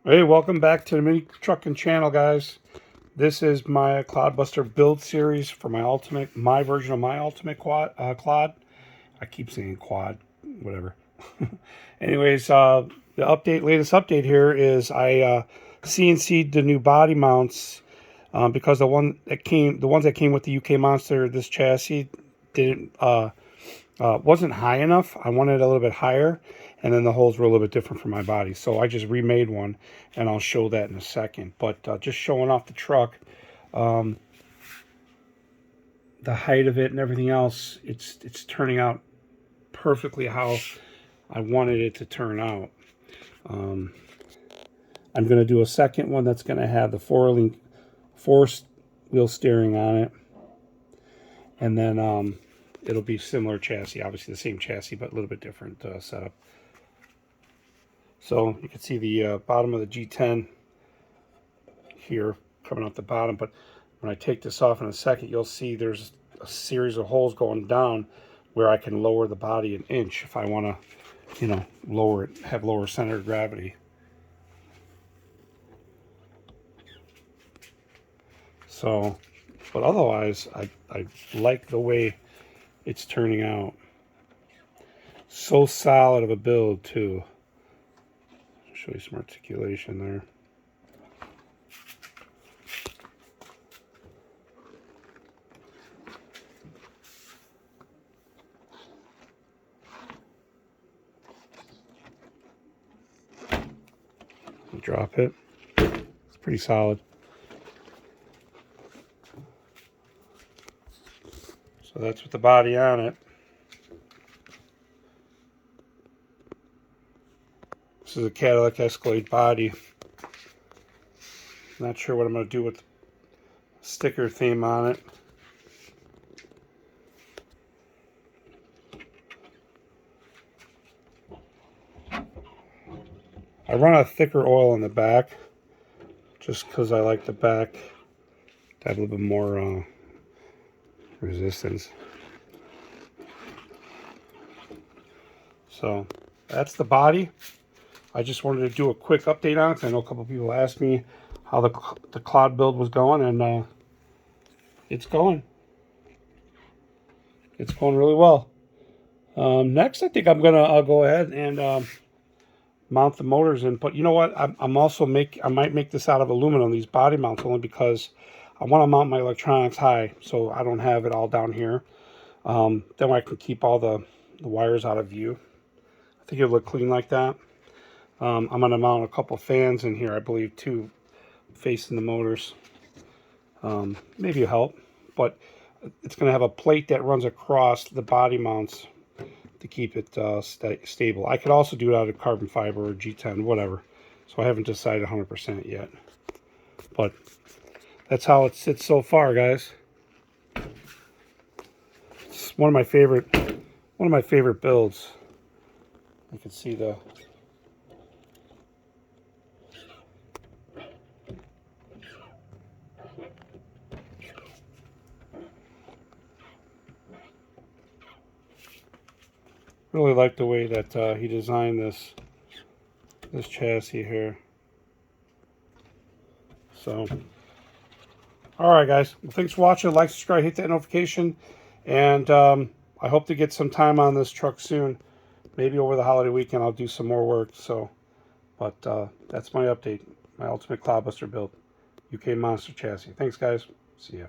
Hey, welcome back to the Mini Trucking channel, guys. This is my Clodbuster build series for my version of my ultimate clod. I keep saying quad, whatever. Anyways, the latest update here is I CNC'd the new body mounts because the ones that came with the UK Monster, this chassis wasn't high enough. I wanted it a little bit higher, and then the holes were a little bit different for my body. So I just remade one, and I'll show that in a second. But just showing off the truck, the height of it and everything else, it's turning out perfectly how I wanted it to turn out. I'm going to do a second one that's going to have the four-wheel steering on it, and then it'll be similar chassis, obviously the same chassis, but a little bit different setup. So you can see the bottom of the G10 here coming off the bottom, but when I take this off in a second, you'll see there's a series of holes going down where I can lower the body an inch if I want to, lower it, have lower center of gravity. So, but otherwise, I like the way it's turning out. So solid of a build too. I'll show you some articulation there. Drop it. It's pretty solid. So that's with the body on it. This is a Cadillac Escalade body. Not sure what I'm going to do with the sticker theme on it. I run a thicker oil in the back just because I like the back to have a little bit more resistance. So that's the body. I just wanted to do a quick update on it because I know a couple of people asked me how the clod build was going, and it's going. It's going really well. Next, I think I'll go ahead and mount the motors in. But you know what? I might make this out of aluminum, these body mounts, only because I want to mount my electronics high so I don't have it all down here. Then I can keep all the wires out of view. I think it'll look clean like that. I'm going to mount a couple fans in here, I believe, too, facing the motors. Maybe it'll help, but it's going to have a plate that runs across the body mounts to keep it stable. I could also do it out of carbon fiber or G10, whatever. So I haven't decided 100% yet. But that's how it sits so far, guys. It's one of my favorite builds. You can see the really like the way that he designed this chassis here. So, all right, guys. Well, thanks for watching. Like, subscribe, hit that notification, and I hope to get some time on this truck soon. Maybe over the holiday weekend I'll do some more work. So, but that's my update. My ultimate Clodbuster build, UK Monster chassis. Thanks, guys. See ya.